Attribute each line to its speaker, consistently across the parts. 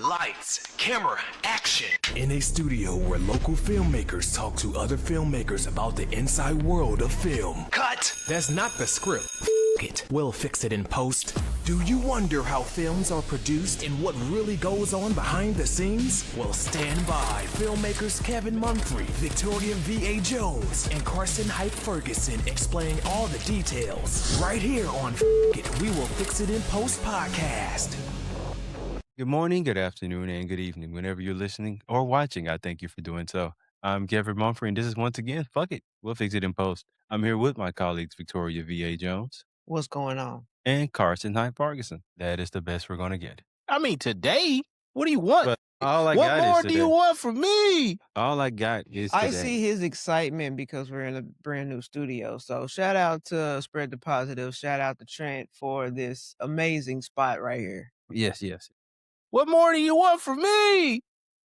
Speaker 1: Lights, camera, action.
Speaker 2: In a studio where local filmmakers talk to other filmmakers about the inside world of film.
Speaker 1: Cut.
Speaker 2: That's not the script. It. We'll fix it in post. Do you wonder how films are produced and what really goes on behind the scenes? Well, stand by. Filmmakers Kevin Mumphrey, Victoria V.A. Jones, and Carson Hype Ferguson explain all the details. Right here on It, We Will Fix It in Post podcast.
Speaker 3: Good morning, good afternoon, and good evening. Whenever you're listening or watching, I thank you for doing so. I'm Kevin Mumphrey, and this is once again, Fuck It, We'll Fix It in Post. I'm here with my colleagues, Victoria V.A. Jones.
Speaker 4: What's going on?
Speaker 3: And Carson Hype Ferguson. That is the best we're going to get.
Speaker 5: I mean, today, what do you want?
Speaker 3: But all I
Speaker 5: what
Speaker 3: got
Speaker 5: more
Speaker 3: is
Speaker 5: do
Speaker 3: today.
Speaker 5: you want from me?
Speaker 3: All I got is today.
Speaker 4: I see his excitement because we're in a brand new studio. So shout out to Spread the Positive. Shout out to Trent for this amazing spot right here.
Speaker 3: Yes.
Speaker 5: What more do you want from me?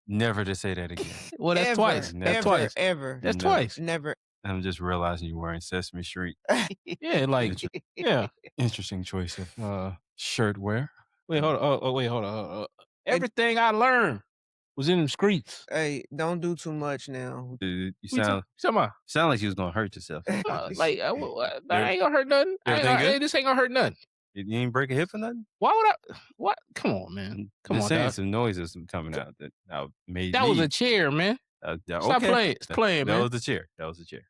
Speaker 3: Never to say that again.
Speaker 5: Well, that's
Speaker 4: Ever,
Speaker 5: twice.
Speaker 3: Never.
Speaker 5: That's twice.
Speaker 4: Ever.
Speaker 5: That's
Speaker 3: No.
Speaker 5: twice.
Speaker 4: Never.
Speaker 3: I'm just realizing you're wearing Sesame Street.
Speaker 5: Yeah, like, yeah.
Speaker 3: Interesting choice of shirt wear.
Speaker 5: Wait, hold on. Wait, hold on. Everything I learned was in the streets.
Speaker 4: Hey, don't do too much now.
Speaker 3: Dude, you
Speaker 5: What you
Speaker 3: sound
Speaker 5: talking
Speaker 3: like you was going to hurt yourself.
Speaker 5: about? I ain't gonna hurt nothing.
Speaker 3: Everything good?
Speaker 5: This ain't gonna hurt nothing.
Speaker 3: You ain't break a hip or nothing?
Speaker 5: Why would I? What? Come on, man. Come
Speaker 3: Just
Speaker 5: on,
Speaker 3: saying
Speaker 5: dog.
Speaker 3: some noises coming out that made
Speaker 5: That
Speaker 3: me.
Speaker 5: was a chair, man. Stop
Speaker 3: okay.
Speaker 5: playing. It's playing,
Speaker 3: That
Speaker 5: man.
Speaker 3: was the chair.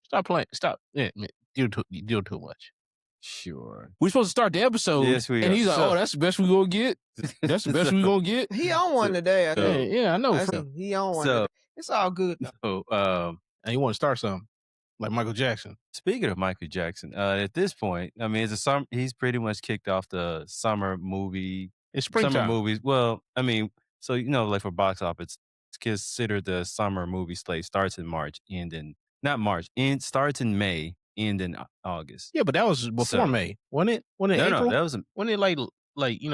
Speaker 5: Stop playing. Stop. Yeah, man. You do too much.
Speaker 3: Sure.
Speaker 5: We're supposed to start the episode.
Speaker 3: Yes, we
Speaker 5: and
Speaker 3: are.
Speaker 5: he's like,
Speaker 3: So-
Speaker 5: "Oh, that's the best we gonna get. That's the best we gonna get."
Speaker 4: He on one today. I
Speaker 3: So-
Speaker 4: think.
Speaker 5: Yeah, I know.
Speaker 4: I see. He on one.
Speaker 3: So,
Speaker 4: today. It's all good.
Speaker 3: so
Speaker 5: And you want to start something like Michael Jackson?
Speaker 3: speaking of Michael Jackson, at this point, I mean, he's pretty much kicked off the summer movies.
Speaker 5: It's springtime.
Speaker 3: Well, I mean, so like for box office, it's considered the summer movie slate starts in March, starts in May, end in August.
Speaker 5: Yeah, but that was before
Speaker 3: So-
Speaker 5: May, wasn't it? Wasn't it
Speaker 3: No,
Speaker 5: April?
Speaker 3: that was
Speaker 5: Wasn't it like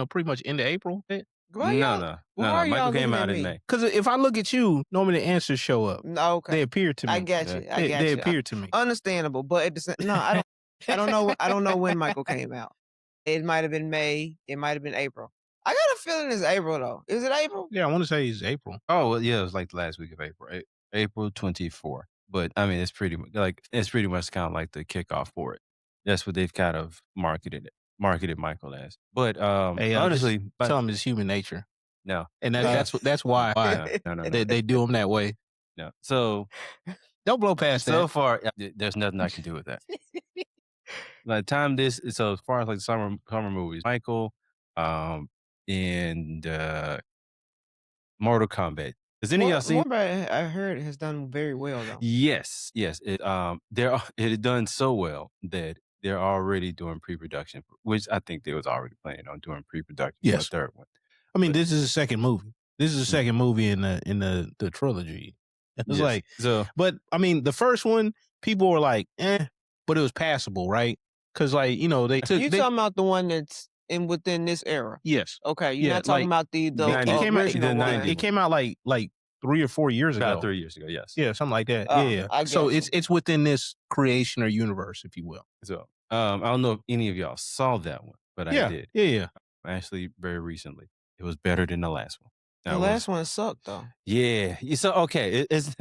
Speaker 5: pretty much into April?
Speaker 4: Why y'all-
Speaker 3: no.
Speaker 4: why are y'all
Speaker 3: Michael came
Speaker 4: looking
Speaker 3: out
Speaker 4: at
Speaker 3: in
Speaker 4: me?
Speaker 3: May.
Speaker 5: Because if I look at you, normally the answers show up.
Speaker 4: No, okay.
Speaker 5: They appear to me.
Speaker 4: I got you. I got
Speaker 5: They
Speaker 4: you.
Speaker 5: appear to me.
Speaker 4: Understandable, but at the same, no, I don't know. I don't know when Michael came out. It might have been May. It might have been April. I got a feeling it's April though. Is it April?
Speaker 5: Yeah, I want to say it's April.
Speaker 3: Oh, well, yeah, it was like the last week of April, April 24th. But I mean, it's pretty much kind of like the kickoff for it. That's what they've kind of marketed Michael as. But
Speaker 5: Hey,
Speaker 3: honestly,
Speaker 5: Tell them it's human nature,
Speaker 3: no,
Speaker 5: and that's why
Speaker 3: no.
Speaker 5: they do them that way.
Speaker 3: No. So
Speaker 5: Don't blow past
Speaker 3: so
Speaker 5: that.
Speaker 3: far, there's nothing I can do with that. By the time so as far as like summer movies, Michael, and Mortal Kombat. Has any of y'all seen?
Speaker 4: Kombat, I heard it has done very well though.
Speaker 3: Yes. It had done so well that they're already doing pre-production, which I think they was already planning on doing pre-production
Speaker 5: Yes.
Speaker 3: for the third one.
Speaker 5: I mean, this is the second movie. This is the second movie in the trilogy. It's
Speaker 3: Yes.
Speaker 5: like,
Speaker 3: So
Speaker 5: but I mean, the first one, people were like, but it was passable, right? Because like, they took.
Speaker 4: You talking about the one that's within this era?
Speaker 5: Yes.
Speaker 4: Okay, you're
Speaker 5: Yeah,
Speaker 4: not talking about the
Speaker 5: It came out,
Speaker 4: original one.
Speaker 5: it came out like 3 or 4 years ago.
Speaker 3: about 3 years ago, yes.
Speaker 5: Yeah, something like that.
Speaker 4: Oh,
Speaker 5: yeah.
Speaker 4: I
Speaker 5: So
Speaker 4: get
Speaker 5: it's within this creation or universe, if you will.
Speaker 3: So I don't know if any of y'all saw that one, but I did.
Speaker 5: Yeah.
Speaker 3: Actually, very recently. It was better than the last one.
Speaker 4: The last one sucked though.
Speaker 3: Yeah. So okay, it's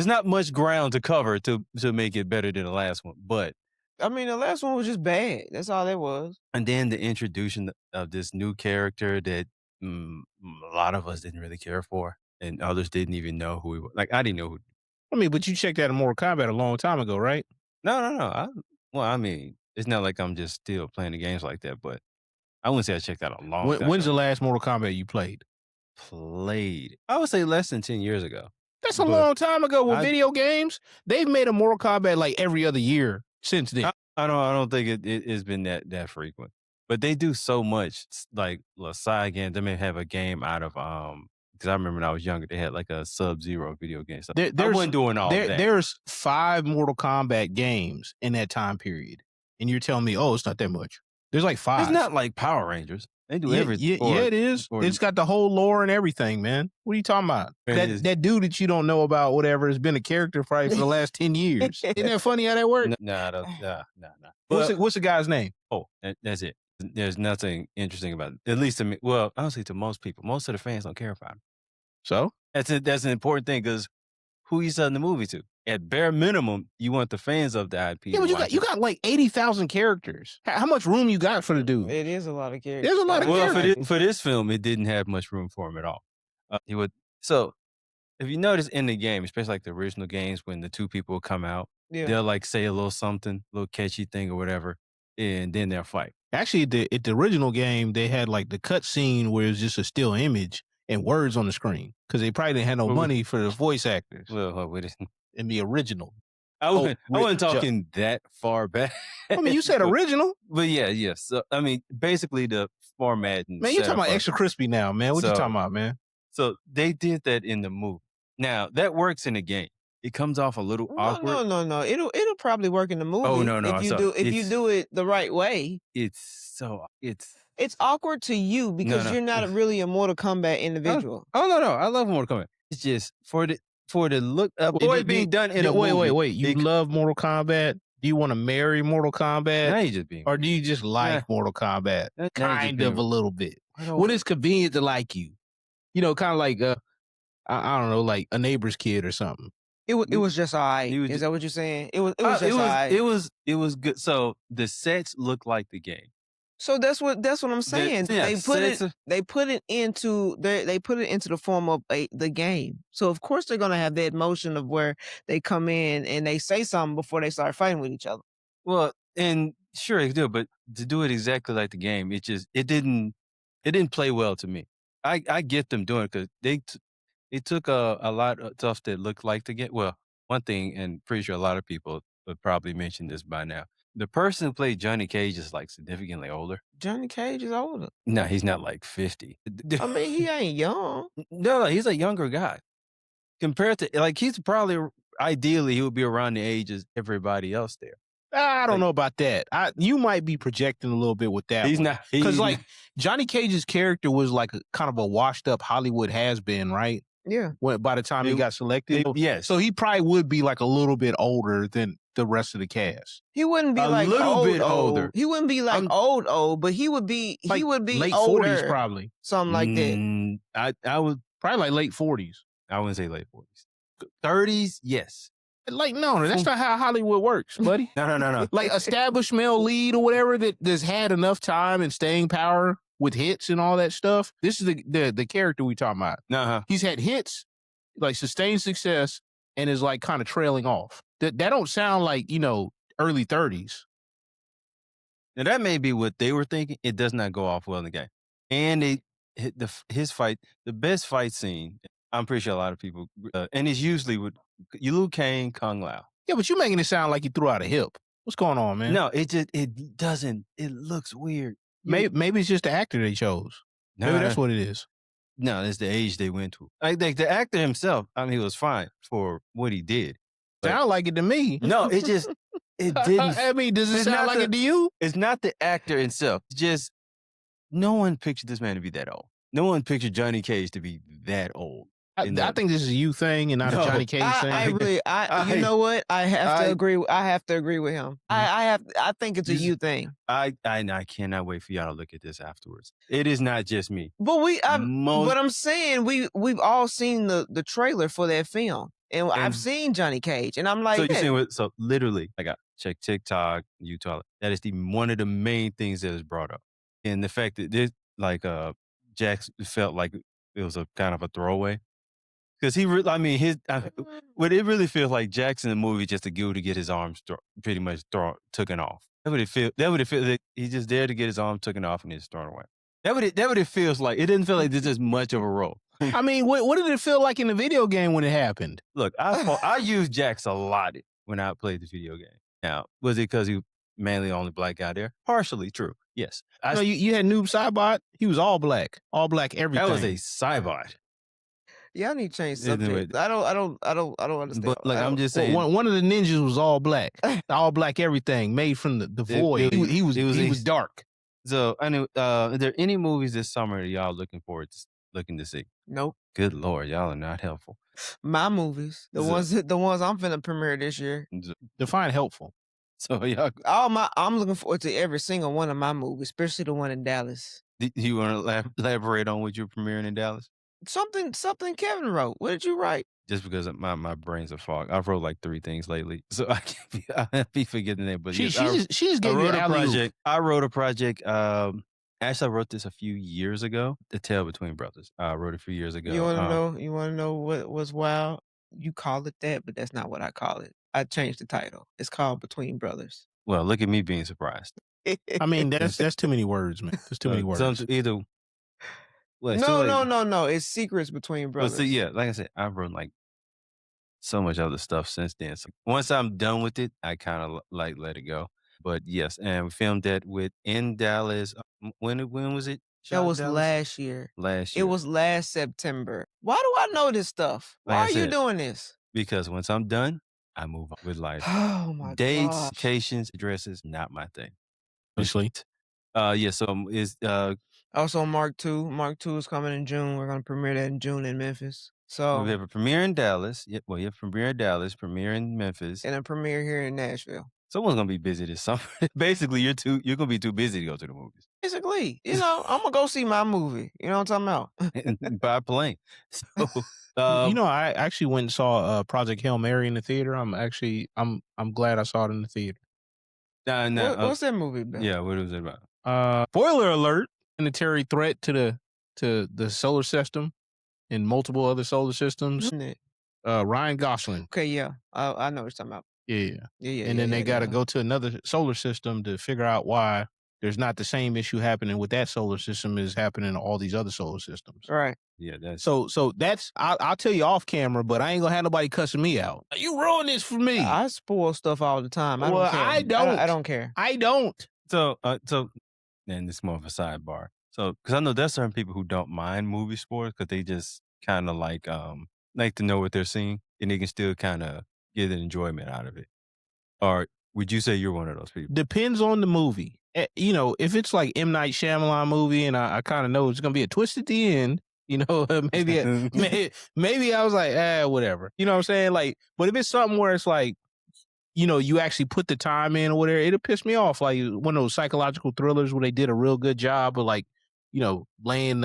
Speaker 3: not much ground to cover to make it better than the last one, but
Speaker 4: I mean, the last one was just bad. That's all that was.
Speaker 3: and then the introduction of this new character that a lot of us didn't really care for, and others didn't even know who he was. Like I didn't know who.
Speaker 5: I mean, but you checked out of Mortal Kombat a long time ago, right?
Speaker 3: No. I mean, it's not like I'm just still playing the games like that, but I wouldn't say I checked out a long time.
Speaker 5: When's the last Mortal Kombat you played?
Speaker 3: Played? I would say less than 10 years ago.
Speaker 5: That's a
Speaker 3: But
Speaker 5: long time ago with
Speaker 3: I-
Speaker 5: video games. They've made a Mortal Kombat like every other year since then.
Speaker 3: I don't think it has been that frequent. But they do so much, like side games. They may have a game out of because I remember when I was younger, they had like a Sub-Zero video game. So I wasn't doing all that.
Speaker 5: There's 5 Mortal Kombat games in that time period, and you're telling me, oh, it's not that much. There's like 5.
Speaker 3: It's not like Power Rangers. They do
Speaker 5: Yeah,
Speaker 3: everything.
Speaker 5: yeah, it is. It's got the whole lore and everything, man. What are you talking about?
Speaker 3: It is.
Speaker 5: That dude that you don't know about, whatever, has been a character probably for the last 10 years. Isn't that funny how that works?
Speaker 3: Nah.
Speaker 5: What's the guy's name?
Speaker 3: Oh, that's it. There's nothing interesting about it. At least to me. Well, honestly, to most people, most of the fans don't care about it.
Speaker 5: So
Speaker 3: That's an important thing because who you selling the movie to? At bare minimum, you want the fans of the IP.
Speaker 5: yeah, but you got like 80,000 characters. How much room you got for the dude?
Speaker 4: It is a lot of characters.
Speaker 5: There's a lot of characters.
Speaker 3: For this film, it didn't have much room for him at all. He would so. If you notice in the game, especially like the original games, when the two people come out, they'll like say a little something, a little catchy thing or whatever, and then they'll fight.
Speaker 5: Actually, at the original game, they had like the cut scene where it's just a still image and words on the screen because they probably didn't have no money for the voice actors.
Speaker 3: Well,
Speaker 5: in the original.
Speaker 3: I wasn't talking that far back.
Speaker 5: I mean, you said original.
Speaker 3: But yeah. So, I mean, basically the format. And
Speaker 5: man, you talking about extra crispy now, man. What you talking about, man?
Speaker 3: So they did that in the movie. Now, that works in the game. It comes off a little awkward.
Speaker 4: No. It'll probably work in the movie.
Speaker 3: Oh, no.
Speaker 4: If you do it the right way.
Speaker 3: It's
Speaker 4: awkward to you because you're not really a Mortal Kombat individual.
Speaker 3: Oh no. I love Mortal Kombat. It's just for the look up or it being done in a movie.
Speaker 5: Wait. You love Mortal Kombat? Do you want to marry Mortal Kombat?
Speaker 3: Now you just being
Speaker 5: or do you just like Mortal Kombat? Kind of a little bit. When it's convenient to like you. You know, kind of like I don't know, like a neighbor's kid or something.
Speaker 4: It was just all right. Is that what you're saying? It was just all right.
Speaker 3: It was good. So the sets look like the game.
Speaker 4: So that's what I'm saying. They put it into the form of the game. So of course they're gonna have that motion of where they come in and they say something before they start fighting with each other.
Speaker 3: Well, and sure they do, but to do it exactly like the game, it didn't play well to me. I get them doing it because they took a lot of stuff that looked like the game. Well, one thing, and pretty sure a lot of people would probably mention this by now. The person who played Johnny Cage is like significantly older.
Speaker 4: Johnny Cage is older.
Speaker 3: No, he's not like 50.
Speaker 4: I mean, he ain't young.
Speaker 3: No, he's a younger guy. Compared to, like, he's probably, ideally, he would be around the age as everybody else there.
Speaker 5: I don't know about that. You might be projecting a little bit with that.
Speaker 3: He's not.
Speaker 5: Because, like, Johnny Cage's character was like kind of a washed up Hollywood has-been, right?
Speaker 4: Yeah.
Speaker 5: By the time he got selected.
Speaker 3: Yes.
Speaker 5: So he probably would be like a little bit older than the rest of the cast.
Speaker 4: He wouldn't be like a little bit older. He wouldn't be like old, but he would be
Speaker 5: late
Speaker 4: older,
Speaker 5: 40s probably.
Speaker 4: Something like that.
Speaker 3: I would
Speaker 5: probably like late 40s.
Speaker 3: I wouldn't say late 40s. 30s, yes.
Speaker 5: Like, no, that's not how Hollywood works, buddy.
Speaker 3: No.
Speaker 5: Like established male lead or whatever that's had enough time and staying power with hits and all that stuff. This is the character we talking about.
Speaker 3: Uh-huh.
Speaker 5: He's had hits, like sustained success, and is like kind of trailing off. That don't sound like, early 30s.
Speaker 3: Now that may be what they were thinking. It does not go off well in the game. And his fight, the best fight scene, I'm pretty sure a lot of people, and it's usually with Liu Kang, Kung Lao.
Speaker 5: Yeah, but you're making it sound like you threw out a hip. What's going on, man?
Speaker 3: No, it doesn't. It looks weird.
Speaker 5: Maybe it's just the actor they chose. Maybe that's what it is.
Speaker 3: No, it's the age they went to. Like the actor himself, I mean, he was fine for what he did.
Speaker 5: Sound like it to me.
Speaker 3: No, it didn't.
Speaker 5: I mean, does it sound like it to you?
Speaker 3: It's not the actor himself. It's just no one pictured this man to be that old. No one pictured Johnny Cage to be that old.
Speaker 5: I think this is a you thing and not a Johnny Cage thing.
Speaker 4: You know what? I have to agree. I have to agree with him. I think it's a you thing.
Speaker 3: I cannot wait for y'all to look at this afterwards. It is not just me.
Speaker 4: But but I'm saying we've all seen the trailer for that film, and I've seen Johnny Cage, and I'm like,
Speaker 3: so literally, I got check TikTok, YouTube. That is one of the main things that is brought up, and the fact that this Jax felt like it was a kind of a throwaway. Because what it really feels like Jackson in the movie just a guy to get his arms pretty much taken off. That would it feel. That he's just there to get his arm taken off and he's thrown away. That what it feels like. It didn't feel like this is much of a role.
Speaker 5: I mean, what did it feel like in the video game when it happened?
Speaker 3: Look, I used Jax a lot when I played the video game. Now, was it because he mainly only black guy there? Partially true. Yes.
Speaker 5: You had Noob Saibot. He was all black everything.
Speaker 3: That was a Saibot.
Speaker 4: Y'all need to change subject. I don't understand.
Speaker 3: But like I'm just saying,
Speaker 5: one of the ninjas was all black, all black everything, made from the void. He was dark.
Speaker 3: So I knew. Are there any movies this summer that y'all looking to see?
Speaker 4: Nope.
Speaker 3: Good Lord, y'all are not helpful.
Speaker 4: My movies, the ones I'm finna premiere this year.
Speaker 5: Define helpful.
Speaker 3: So y'all,
Speaker 4: I'm looking forward to every single one of my movies, especially the one in Dallas.
Speaker 3: do you want to elaborate on what you're premiering in Dallas?
Speaker 4: Something Kevin wrote. What did you write?
Speaker 3: Just because my brain's a fog. I've wrote like 3 things lately, so I be forgetting that. But
Speaker 5: She
Speaker 3: yes,
Speaker 5: just gave you
Speaker 3: wrote
Speaker 5: an
Speaker 3: a project.
Speaker 5: alley-oop.
Speaker 3: I wrote a project. Actually, I wrote this a few years ago. The Tale Between Brothers. I wrote it a few years ago.
Speaker 4: You want to know? You want to know what was wild? You call it that, but that's not what I call it. I changed the title. It's called Between Brothers.
Speaker 3: Well, look at me being surprised.
Speaker 5: I mean, that's too many words, man. There's too many words.
Speaker 3: Either. Well,
Speaker 4: No. It's Secrets Between Brothers.
Speaker 3: Well, see, yeah, like I said, I've wrote like so much other stuff since then. So once I'm done with it, I kind of like let it go. But yes, and we filmed that in Dallas. When was it?
Speaker 4: That was last year.
Speaker 3: Last year.
Speaker 4: It was last September. Why do I know this stuff? Why are you doing this?
Speaker 3: Because once I'm done, I move on with life.
Speaker 4: Oh my god.
Speaker 3: Dates, locations, addresses, not my thing.
Speaker 5: Honestly.
Speaker 3: Yeah, so is
Speaker 4: also Mark 2. Mark 2 is coming in June. We're gonna premiere that in June in Memphis. So
Speaker 3: we have a premiere in Dallas. You have a premiere in Dallas, premiere in Memphis,
Speaker 4: and a premiere here in Nashville.
Speaker 3: Someone's gonna be busy this summer. Basically, you're gonna be too busy to go to the movies.
Speaker 4: Basically, I'm gonna go see my movie. You know what I'm talking
Speaker 3: about? By plane. So,
Speaker 5: I actually went and saw Project Hail Mary in the theater. I'm glad I saw it in the theater.
Speaker 4: What's that movie about?
Speaker 3: Yeah, what was it about?
Speaker 5: Spoiler alert: planetary threat to the solar system and multiple other solar systems. Ryan Gosling.
Speaker 4: Okay, yeah, I know what you're talking about.
Speaker 5: Yeah. And then they got to go to another solar system to figure out why there's not the same issue happening with that solar system is happening in all these other solar systems.
Speaker 4: Right.
Speaker 3: Yeah. That's
Speaker 5: so that's I'll tell you off camera, but I ain't gonna have nobody cussing me out. You ruin this for me.
Speaker 4: I spoil stuff all the time. I don't care.
Speaker 5: I don't.
Speaker 3: So, and it's more of a sidebar. So, because I know there's certain people who don't mind movie spoilers because they just kind of like to know what they're seeing and they can still kind of get an enjoyment out of it. Or would you say you're one of those people?
Speaker 5: Depends on the movie. If it's like M. Night Shyamalan movie and I kind of know it's going to be a twist at the end, maybe I was like, whatever. You know what I'm saying? Like, but if it's something where it's like, you actually put the time in or whatever, it'll piss me off. Like one of those psychological thrillers where they did a real good job of like, laying laying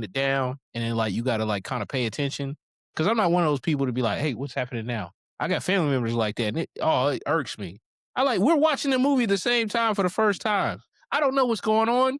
Speaker 5: it down and then like you got to like kind of pay attention. Because I'm not one of those people to be like, hey, what's happening now? I got family members like that, and it irks me. We're watching the movie at the same time for the first time. I don't know what's going on.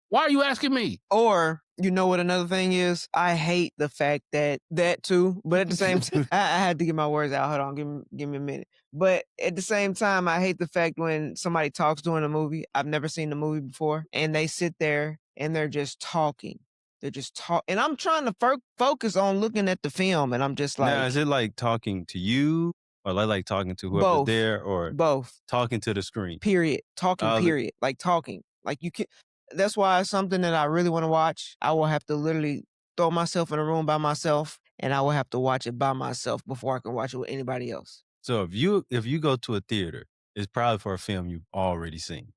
Speaker 5: Why are you asking me?
Speaker 4: Or, you know what another thing is? I hate the fact that too, but at the same time, I had to get my words out. Hold on, give me a minute. But at the same time, I hate the fact when somebody talks during a movie. I've never seen the movie before, and they sit there and they're just talking. They're just talk, and I'm trying to focus on looking at the film, and I'm just like,
Speaker 3: now, is it like talking to you, or like talking to whoever's there, or
Speaker 4: both
Speaker 3: talking to the screen?
Speaker 4: Period. Talking. Period. Like talking. Like you can. That's why it's something that I really want to watch. I will have to literally throw myself in a room by myself, and I will have to watch it by myself before I can watch it with anybody else.
Speaker 3: So if you go to a theater, it's probably for a film you've already seen.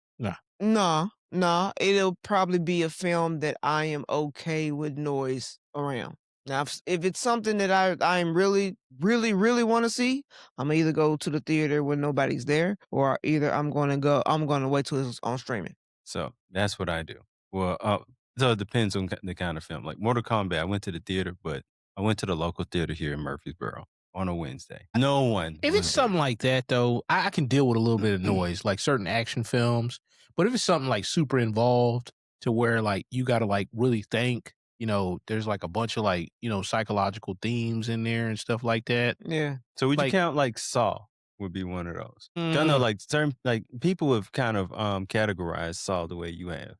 Speaker 4: No, it'll probably be a film that I am okay with noise around. Now, if it's something that I'm really, really, really want to see, I'm gonna either go to the theater when nobody's there, or either I'm gonna wait till it's on streaming.
Speaker 3: So that's what I do. Well, so it depends on the kind of film. Like Mortal Kombat, I went to the theater, but I went to the local theater here in Murfreesboro on a Wednesday. No one.
Speaker 5: If it's something like that, though, I can deal with a little bit of noise, like certain action films. But if it's something like super involved to where like you got to like really think, there's like a bunch of like, psychological themes in there and stuff like that.
Speaker 4: Yeah.
Speaker 3: So would you count like Saw would be one of those? I know like certain like people have kind of categorized Saw the way you have.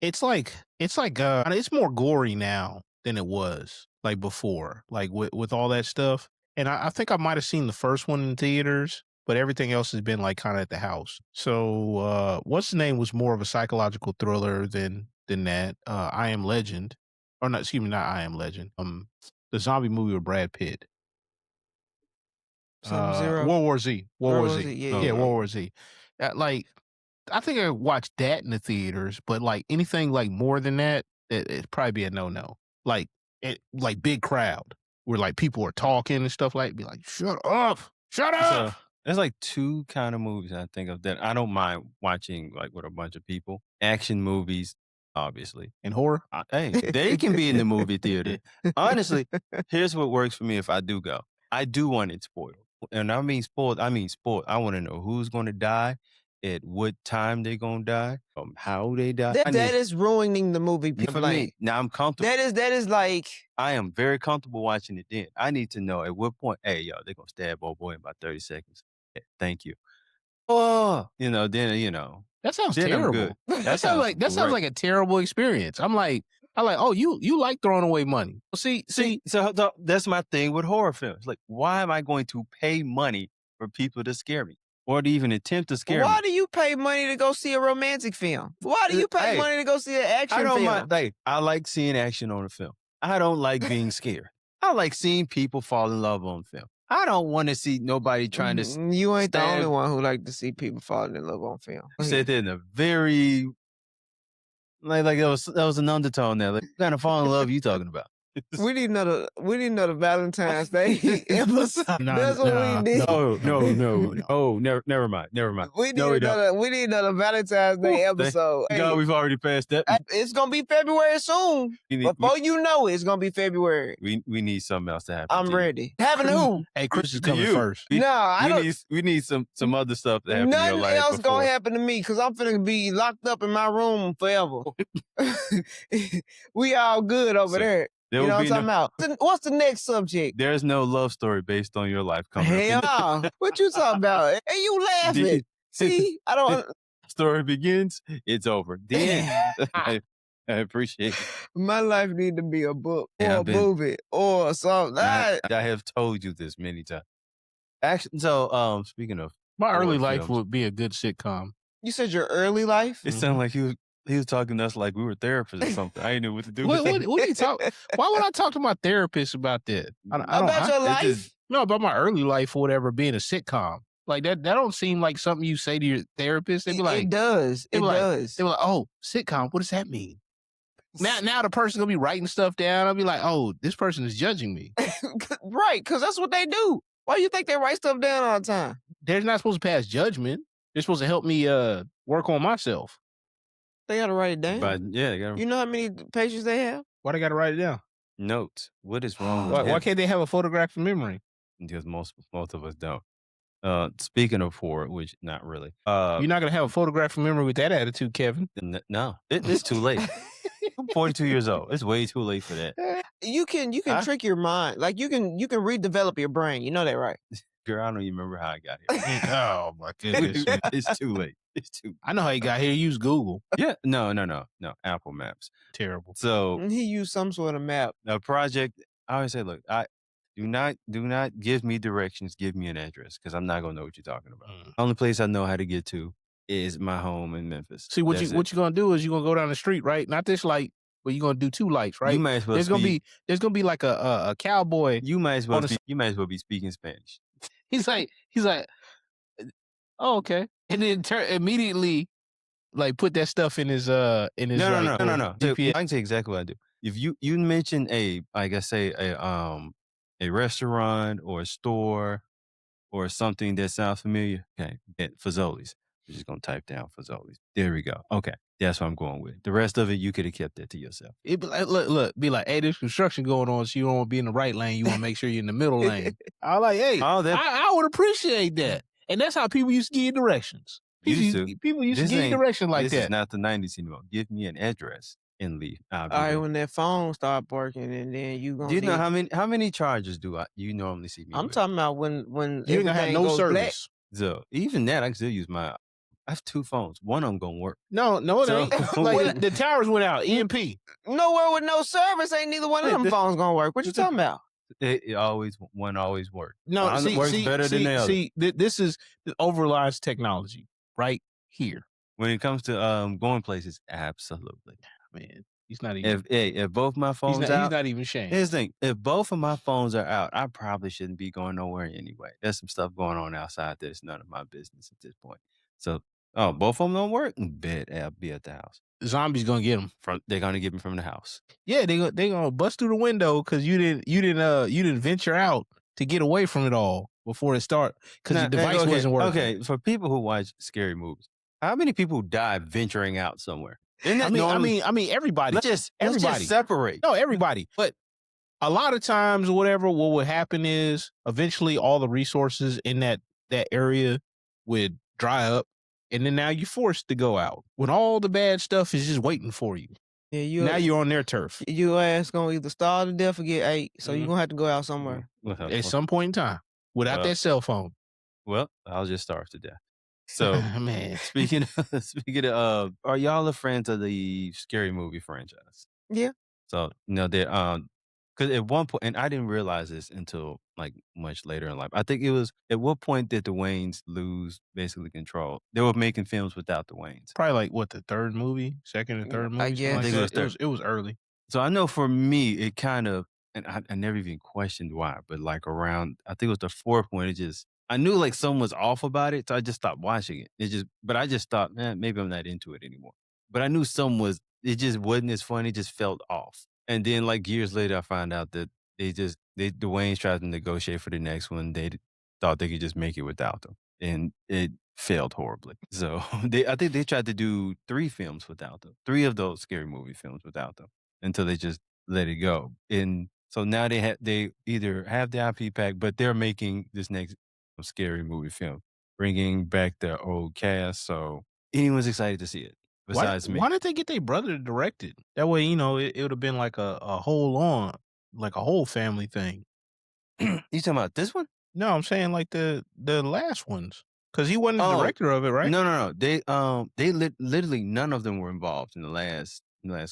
Speaker 5: It's more gory now than it was like before, like with all that stuff. And I think I might have seen the first one in theaters, but everything else has been like kind of at the house. So what's the name was more of a psychological thriller than that. I Am Legend. Or not, excuse me, not I Am Legend. The zombie movie with Brad Pitt. World War Z. World War Z. Yeah, World War Z. I think I watched that in the theaters, but like anything like more than that, it'd probably be a no. Like big crowd where like people are talking and stuff like, be like, shut up.
Speaker 3: So There's like two kind of movies I think of that I don't mind watching like with a bunch of people. Action movies, obviously.
Speaker 5: And horror?
Speaker 3: Hey, they can be in the movie theater. Honestly, here's what works for me if I do go. I do want it spoiled. And I mean spoiled, I mean spoiled. I want to know who's going to die, at what time they're going to die, how they die.
Speaker 4: That is ruining the movie.
Speaker 3: For me, now I'm comfortable.
Speaker 4: That is like...
Speaker 3: I am very comfortable watching it then. I need to know at what point, hey, yo, they're going to stab old boy in about 30 seconds. Yeah, thank you. Oh, then,
Speaker 5: that sounds terrible.
Speaker 3: That
Speaker 5: sounds like a terrible experience. I'm like, oh, you like throwing away money. See,
Speaker 3: so that's my thing with horror films. Like, why am I going to pay money for people to scare me or to even attempt to scare me?
Speaker 4: Why do you pay money to go see a romantic film? Why do you pay money to go see an action film?
Speaker 3: I like seeing action on a film. I don't like being scared. I like seeing people fall in love on film. I don't want to see nobody trying to.
Speaker 4: You ain't the only one who like to see people falling in love on film.
Speaker 3: You said that in a very like that was an undertone there. Like, what kind of fall in love you talking about?
Speaker 4: We need another Valentine's Day episode. That's what we need.
Speaker 3: No. Oh, never mind.
Speaker 4: We need another Valentine's Day episode.
Speaker 3: Thank God, we've already passed that.
Speaker 4: It's gonna be February soon. Before you know it, it's gonna be February.
Speaker 3: We need something else to happen.
Speaker 4: I'm ready. Having who?
Speaker 5: Hey, Chris is coming first.
Speaker 3: We need some other stuff to happen in your life.
Speaker 4: Nothing else gonna happen to me because I'm finna be locked up in my room forever. We all good over there. You know what I'm talking about? What's the next subject?
Speaker 3: There's no love story based on your life coming
Speaker 4: up. Hell no. What you talking about? Hey, you laughing. See? I don't...
Speaker 3: Story begins, it's over. The end. I appreciate it.
Speaker 4: My life need to be a book or a movie or something.
Speaker 3: I have told you this many times. Actually, so speaking of...
Speaker 5: My early life would be a good sitcom.
Speaker 4: You said your early life?
Speaker 3: It sounded like he was talking to us like we were therapists or something. I didn't know what to do.
Speaker 5: What are you talking? Why would I talk to my therapist about that?
Speaker 4: About your life?
Speaker 5: No, about my early life or whatever being a sitcom. Like that don't seem like something you say to your therapist. They'd be like,
Speaker 4: it does. It does.
Speaker 5: They were like, oh, sitcom. What does that mean? Now the person's gonna be writing stuff down. I'll be like, oh, this person is judging me.
Speaker 4: Right, because that's what they do. Why do you think they write stuff down all the time?
Speaker 5: They're not supposed to pass judgment. They're supposed to help me work on myself.
Speaker 4: They gotta write it down.
Speaker 3: But yeah, they gotta...
Speaker 4: You know how many pages they have?
Speaker 5: Why they gotta write it down?
Speaker 3: Notes. What is wrong?
Speaker 5: Why can't they have a photographic memory?
Speaker 3: Because most of us don't. Speaking of horror, which not really.
Speaker 5: You're not gonna have a photographic memory with that attitude, Kevin.
Speaker 3: No, it's too late. I'm 42 years old. It's way too late for that.
Speaker 4: You can trick your mind. Like you can redevelop your brain. You know that, right?
Speaker 3: Girl, I don't even remember how I got here.
Speaker 5: Oh my goodness.
Speaker 3: It's too late.
Speaker 5: I know how you got here. Use Google.
Speaker 3: Yeah. No. Apple Maps.
Speaker 5: Terrible.
Speaker 3: So
Speaker 4: he used some sort of map.
Speaker 3: A project. I always say, look, do not give me directions. Give me an address because I'm not gonna know what you're talking about. Only place I know how to get to is my home in Memphis.
Speaker 5: See what you're gonna do is you're gonna go down the street, right? Not this light, but you're gonna do two lights, right?
Speaker 3: You might as well.
Speaker 5: There's gonna be like a cowboy.
Speaker 3: You might as well. You might as well be speaking Spanish.
Speaker 5: He's like, oh, okay, and then immediately like put that stuff in his
Speaker 3: No.
Speaker 5: GPS.
Speaker 3: I can say exactly what I do. If you mention a restaurant or a store or something that sounds familiar, okay, Fazoli's. You're just gonna type down Fazoli's. There we go. Okay, that's what I'm going with. The rest of it, you could have kept that to yourself.
Speaker 5: It be like, look, be like, hey, there's construction going on, so you don't want to be in the right lane. You want to make sure you're in the middle lane. I like, hey, I would appreciate that, and that's how people used to give directions. People used to give direction like that.
Speaker 3: This is not the 90s anymore. Give me an address and leave.
Speaker 4: All right, when that phone start working, and then you gonna.
Speaker 3: Do you know how many charges do you normally see me?
Speaker 4: I'm talking about when
Speaker 5: you don't have no service.
Speaker 4: Black.
Speaker 3: So even that, I can still use my. I have two phones. One of them gonna work.
Speaker 5: No, it ain't. Like, the towers went out. EMP.
Speaker 4: Nowhere with no service, ain't neither one of them phones gonna work. What you talking about?
Speaker 3: One always works.
Speaker 5: No,
Speaker 3: it works better than the other.
Speaker 5: See, this is overlies technology right here.
Speaker 3: When it comes to going places, absolutely.
Speaker 5: Man, he's not even.
Speaker 3: If both my phones
Speaker 5: he's
Speaker 3: out,
Speaker 5: not even ashamed.
Speaker 3: Here's the thing: if both of my phones are out, I probably shouldn't be going nowhere anyway. There's some stuff going on outside that's none of my business at this point. So. Oh, both of them don't work? Bet I'll be at the house.
Speaker 5: Zombies gonna get them.
Speaker 3: They're gonna get them from the house.
Speaker 5: Yeah, they gonna bust through the window because you didn't venture out to get away from it all. before it start because your device wasn't working.
Speaker 3: Okay, for people who watch scary movies, how many people die venturing out somewhere?
Speaker 5: I mean, everybody.
Speaker 3: Let's just separate.
Speaker 5: No, everybody. But a lot of times, what would happen is eventually all the resources in that area would dry up, and then now you're forced to go out when all the bad stuff is just waiting for you. Yeah, now you're on their turf.
Speaker 4: Your ass gonna either starve to death or get ate, so you're gonna have to go out somewhere
Speaker 5: at some point in time without that cell phone.
Speaker 3: Well, I'll just starve to death. So, man, speaking of, are y'all a fans of the scary movie franchise?
Speaker 4: Yeah.
Speaker 3: So, because at one point, and I didn't realize this until like much later in life. I think it was at what point did the Wayans lose basically control? They were making films without the Wayans.
Speaker 5: Probably like what, the third movie, second or third movie. I guess it was early.
Speaker 3: So I know for me, it kind of, and I never even questioned why, but like around, I think it was the fourth one. I knew like something was off about it, so I just stopped watching it. But I just thought, man, maybe I'm not into it anymore. But I knew it just wasn't as fun. It just felt off. And then like years later, I found out that the Wayans tried to negotiate for the next one. They thought they could just make it without them, and it failed horribly. So I think they tried to do 3 films without them, 3 of those scary movie films without them, until they just let it go. And so now they either have the IP pack, but they're making this next scary movie film, bringing back the old cast. So anyone's excited to see it besides me.
Speaker 5: Why didn't they get their brother to direct it? That way, it would have been like a whole family thing.
Speaker 3: You talking about this one?
Speaker 5: No, I'm saying like the last ones, because he wasn't the director of it, right?
Speaker 3: No. They literally none of them were involved in the last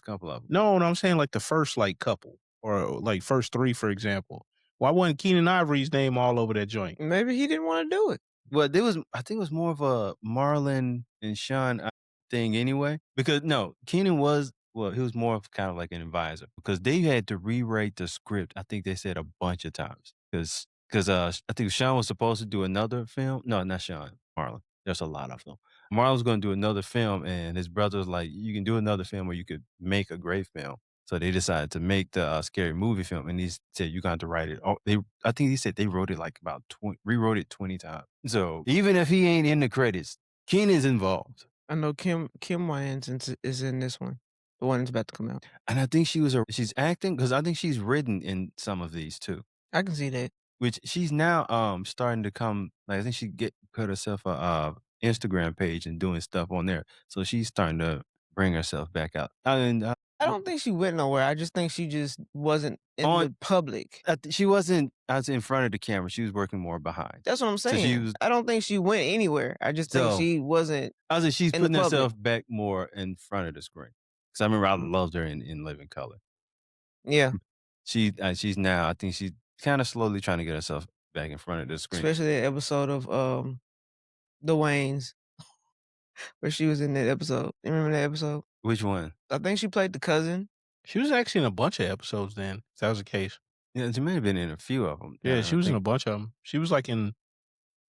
Speaker 3: couple of them.
Speaker 5: No, I'm saying like the first like couple or like first 3, for example. Why wasn't Keenen Ivory's name all over that joint?
Speaker 4: Maybe he didn't want to do it.
Speaker 3: Well, I think it was more of a Marlon and Sean thing anyway. Because Keenen he was more of kind of like an advisor, because they had to rewrite the script. I think they said a bunch of times because I think Sean was supposed to do another film. No, not Sean, Marlon. There's a lot of them. Marlon was going to do another film, and his brother was like, "You can do another film, or you could make a great film." So they decided to make the scary movie film, and he said, "You're going to write it." I think he said they wrote it like rewrote it 20 times. So even if he ain't in the credits, Keenan's involved.
Speaker 4: I know Kim Wayans is in this one, the one that's about to come out.
Speaker 3: And I think she's acting, because I think she's written in some of these too.
Speaker 4: I can see that.
Speaker 3: Which she's now starting to come. Like I think she put herself a Instagram page and doing stuff on there. So she's starting to bring herself back out.
Speaker 4: I don't think she went nowhere. I just think she just wasn't in the public.
Speaker 3: She wasn't as in front of the camera. She was working more behind.
Speaker 4: That's what I'm saying. I don't think she went anywhere. I just think she wasn't.
Speaker 3: I was like, she's putting herself back more in front of the screen. Because I remember I loved her in Living Color.
Speaker 4: Yeah.
Speaker 3: She's now, I think she's kind of slowly trying to get herself back in front of the screen.
Speaker 4: Especially that episode of The Wayans, where she was in that episode. You remember that episode?
Speaker 3: Which one?
Speaker 4: I think she played the cousin.
Speaker 5: She was actually in a bunch of episodes then, if that was the case.
Speaker 3: Yeah, she may have been in a few of them.
Speaker 5: Yeah, she was in a bunch of them. She was like I want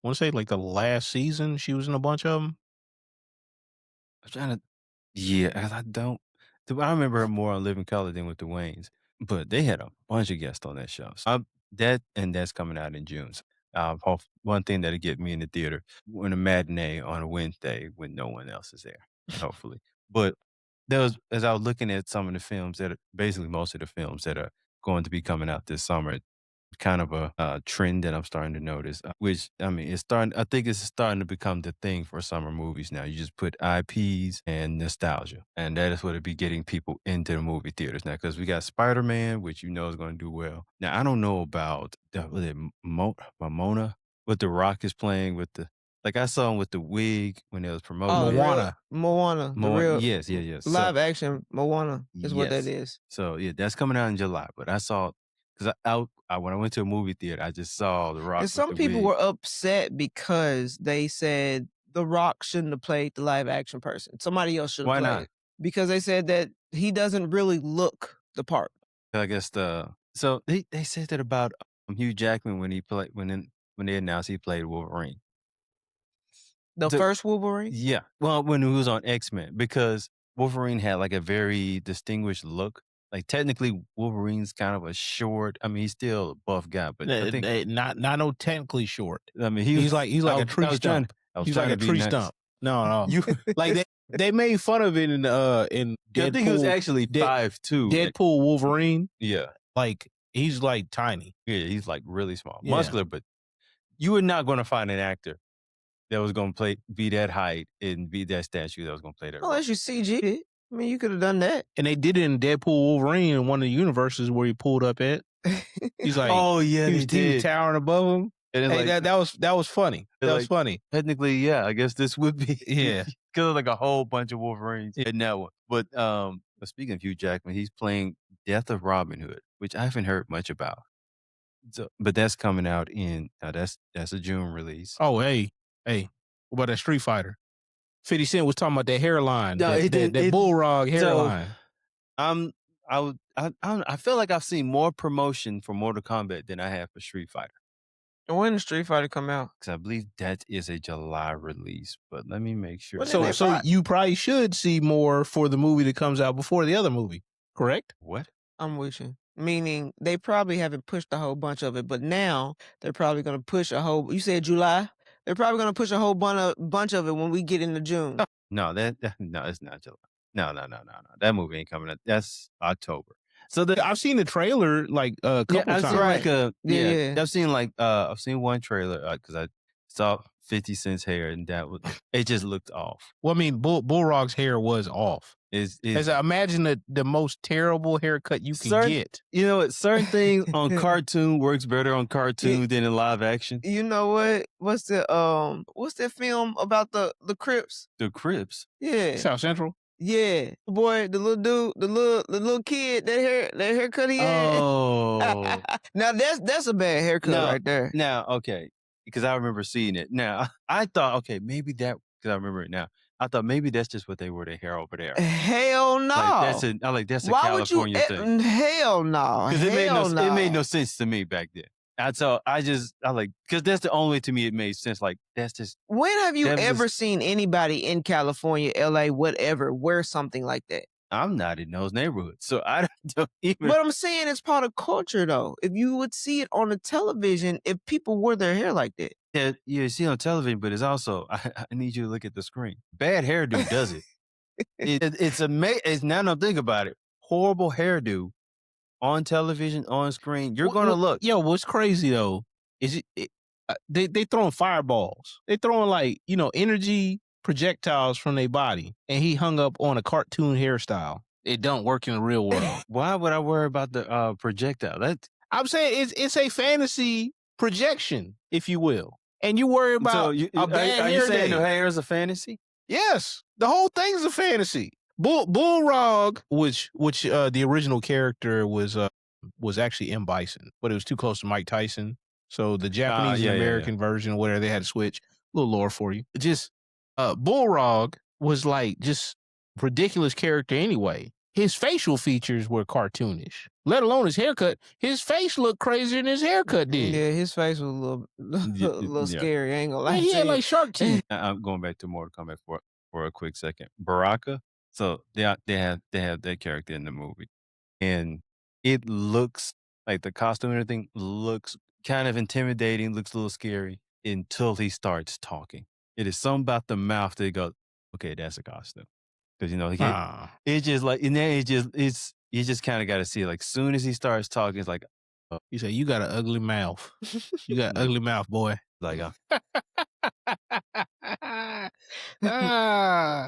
Speaker 5: to say like the last season, she was in a bunch of them.
Speaker 3: I'm trying to, I remember her more on Living Color than with the Wayans. But they had a bunch of guests on that show. So that's coming out in June. So, one thing that'll get me in the theater, when a matinee on a Wednesday when no one else is there, hopefully. But as I was looking at some of the films basically most of the films that are going to be coming out this summer, kind of a trend that I'm starting to notice, which, I mean, I think it's starting to become the thing for summer movies now. You just put IPs and nostalgia, and that is what it'd be getting people into the movie theaters now, because we got Spider-Man, which is going to do well. Now, I don't know about Mamona, what The Rock is playing with like I saw him with the wig when it was promoting.
Speaker 4: Moana.
Speaker 3: Yes.
Speaker 4: Live action Moana is what that is.
Speaker 3: So yeah, that's coming out in July. But I saw, because when I went to a movie theater, I just saw The Rock.
Speaker 4: And some people were upset because they said The Rock shouldn't have played the live action person. Somebody else should have played it. Because they said that he doesn't really look the part.
Speaker 3: I guess so they said that about Hugh Jackman when they announced he played Wolverine.
Speaker 4: The first Wolverine?
Speaker 3: Yeah. Well, when he was on X-Men, because Wolverine had like a very distinguished look. like technically Wolverine's kind of a short. I mean, he's still a buff guy, but I think
Speaker 5: not no technically short.
Speaker 3: I mean,
Speaker 5: he's like a tree stump. He's like a tree stump. No. You like they made fun of it in Deadpool.
Speaker 3: I think he was actually 5'2".
Speaker 5: Deadpool Wolverine.
Speaker 3: Yeah.
Speaker 5: Like he's like tiny.
Speaker 3: Yeah, he's like really small. Yeah. Muscular, but you were not going to find an actor that was going to be that height and be that statue that was going to play that role.
Speaker 4: Unless you CG'd it. I mean, you could have done that.
Speaker 5: And they did it in Deadpool Wolverine in one of the universes where he pulled up at. He's like,
Speaker 3: oh yeah,
Speaker 5: he was towering above him. And hey, like, that was funny. That was funny.
Speaker 3: Technically, yeah, I guess this would be
Speaker 5: yeah,
Speaker 3: because like a whole bunch of Wolverines in that one. But speaking of Hugh Jackman, he's playing Death of Robin Hood, which I haven't heard much about. So, but that's coming out in that's a June release.
Speaker 5: Oh hey, what about that Street Fighter? 50 Cent was talking about that hairline,
Speaker 3: no,
Speaker 5: that Bullrog hairline.
Speaker 3: So, I feel like I've seen more promotion for Mortal Kombat than I have for Street Fighter.
Speaker 4: When did Street Fighter come out?
Speaker 3: Because I believe that is a July release, but let me make sure.
Speaker 5: So you probably should see more for the movie that comes out before the other movie, correct?
Speaker 3: What?
Speaker 4: I'm with you. Meaning they probably haven't pushed a whole bunch of it, but now they're probably going to push a whole. You said July. They're probably going to push a whole bunch of it when we get into June.
Speaker 3: No, it's not July. No. That movie ain't coming out. That's October. So
Speaker 5: I've seen the trailer like a couple times.
Speaker 3: I've seen one trailer because I saw 50 Cent's hair and it just looked off.
Speaker 5: Well, I mean, Bullrog's hair was off. As I imagine the most terrible haircut you can get.
Speaker 3: You know what? Certain things on cartoon works better on cartoon than in live action.
Speaker 4: You know what? What's that film about the Crips?
Speaker 3: The Crips?
Speaker 4: Yeah.
Speaker 5: South Central?
Speaker 4: Yeah. Boy, the little dude, the little kid, that haircut he had.
Speaker 3: Oh.
Speaker 4: Now that's a bad haircut right there.
Speaker 3: Now, okay. Because I remember seeing it. Now, I thought, okay, maybe that, because I remember it now. I thought maybe that's just what they wore their hair over there.
Speaker 4: Hell no.
Speaker 3: That's a California thing.
Speaker 4: Hell no.
Speaker 3: Because it made no sense to me back then. Because that's the only way to me it made sense. Like, that's just.
Speaker 4: When have you ever seen anybody in California, LA, whatever, wear something like that?
Speaker 3: I'm not in those neighborhoods, so I don't even.
Speaker 4: But I'm saying it's part of culture, though. If you would see it on the television, if people wore their hair like that.
Speaker 3: Yeah, you see it on television, but it's also, I need you to look at the screen. Bad hairdo does it. It's amazing. It's now that I think about it. Horrible hairdo on television, on screen. You're going to look.
Speaker 5: Yo, what's crazy, though, is they throwing fireballs. They throwing, energy projectiles from their body, and he hung up on a cartoon hairstyle. It don't work in the real world.
Speaker 3: Why would I worry about the projectile?
Speaker 5: I'm saying it's a fantasy projection, if you will, and you worry about a bad
Speaker 3: are
Speaker 5: hair
Speaker 3: you saying
Speaker 5: day.
Speaker 3: the hair is a fantasy?
Speaker 5: Yes, the whole thing's a fantasy. Bullrog, which the original character was actually M. Bison, but it was too close to Mike Tyson. So the Japanese and American version, whatever, they had to switch. A little lore for you. Just Bullrog was like just ridiculous character anyway. His facial features were cartoonish, let alone his haircut. His face looked crazier than his haircut did.
Speaker 4: Yeah, his face was a little scary. I ain't gonna lie.
Speaker 5: He had like shark teeth.
Speaker 3: I'm going back to Mortal Kombat for a quick second. Baraka. So they have that character in the movie, and it looks like the costume and everything looks kind of intimidating, looks a little scary until he starts talking. It is something about the mouth that goes, okay, that's a costume. Because, it's just like, and then you just kind of got to see it. Like, soon as he starts talking, it's like,
Speaker 5: you say, you got an ugly mouth. You got an ugly mouth, boy.
Speaker 3: Like,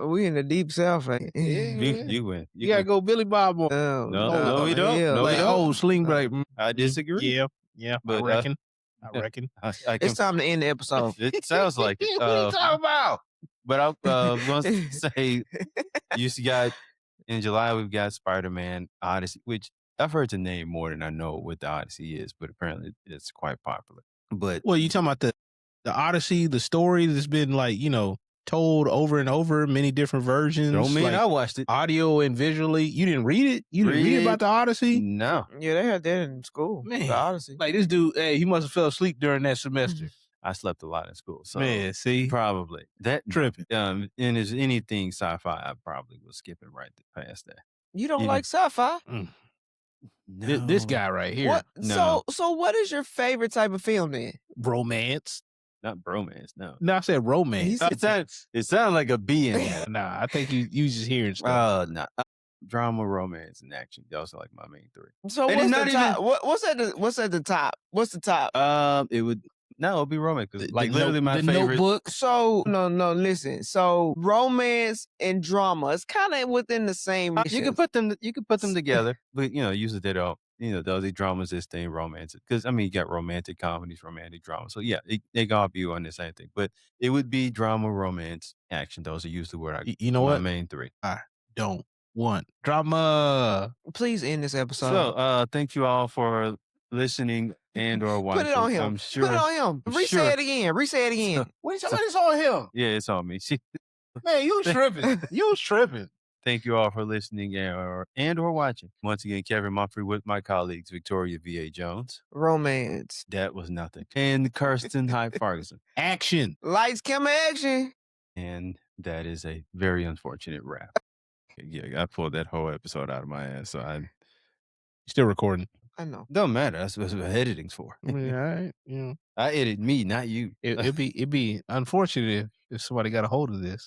Speaker 4: we in the deep south.
Speaker 3: You win.
Speaker 5: You got to go Billy Bob on.
Speaker 3: No, we don't.
Speaker 4: Yeah,
Speaker 3: no, we don't.
Speaker 5: Old sling break.
Speaker 3: I disagree.
Speaker 5: Yeah, but I reckon.
Speaker 4: It's time to end the episode.
Speaker 3: It sounds like it.
Speaker 5: What are you talking about?
Speaker 3: But I was going to say, you got, in July, we've got Spider-Man Odyssey, which I've heard the name more than I know what the Odyssey is, but apparently it's quite popular. But
Speaker 5: well, you talking about the Odyssey, the story that's been told over and over, many different versions.
Speaker 3: Don't mean I watched it.
Speaker 5: Audio and visually. You didn't read it? You didn't read about the Odyssey?
Speaker 3: No.
Speaker 4: Yeah, they had that in school.
Speaker 5: Man,
Speaker 4: the Odyssey.
Speaker 5: Like this dude, he must have fell asleep during that semester.
Speaker 3: I slept a lot in school. So
Speaker 5: man, see?
Speaker 3: Probably. That
Speaker 5: tripping.
Speaker 3: And is anything sci-fi, I probably was skipping right past that.
Speaker 4: You don't like sci-fi?
Speaker 5: This guy right here.
Speaker 4: What?
Speaker 3: No.
Speaker 4: So what is your favorite type of film then?
Speaker 5: Romance.
Speaker 3: Not bromance, no.
Speaker 5: No, I said romance.
Speaker 3: It sounds like a B in there.
Speaker 5: Nah, I think you just hearing stuff.
Speaker 3: Nah. Drama, romance, and action. Those are like my main three.
Speaker 4: So
Speaker 3: And
Speaker 4: what's
Speaker 3: it's
Speaker 4: the
Speaker 3: not
Speaker 4: top? What's at the top? What's the top?
Speaker 3: It'd be romance. 'Cause, like
Speaker 5: The
Speaker 3: literally my favorite.
Speaker 5: Notebook.
Speaker 4: So no, listen. So romance and drama, it's kind of within the same.
Speaker 3: You can put them together, but usually they don't. Those dramas, this thing, romance. Because I mean, you got romantic comedies, romantic dramas. So yeah, they all be on the same thing. But it would be drama, romance, action. Those are usually where
Speaker 5: you know what?
Speaker 3: my main three.
Speaker 5: I don't want drama.
Speaker 4: Please end this episode.
Speaker 3: So thank you all for listening and or watching.
Speaker 4: Put it on him.
Speaker 3: I'm sure.
Speaker 4: Put it on him. Re-say it again. Re-say it again.
Speaker 5: Wait, somebody's on him.
Speaker 3: Yeah, it's on me.
Speaker 5: Man, you tripping. You tripping.
Speaker 3: Thank you all for listening and or watching. Once again, Kevin Mumphrey with my colleagues, Victoria V.A. Jones.
Speaker 4: Romance.
Speaker 3: That was nothing. And Kirsten Hyde Ferguson.
Speaker 5: Action.
Speaker 4: Lights, camera, action.
Speaker 3: And that is a very unfortunate wrap. Yeah, I pulled that whole episode out of my ass. So
Speaker 5: still recording.
Speaker 4: I know.
Speaker 3: Don't matter. That's what editing's for.
Speaker 5: I mean, all right.
Speaker 3: I edit me, not you.
Speaker 5: It'd be unfortunate if somebody got a hold of this.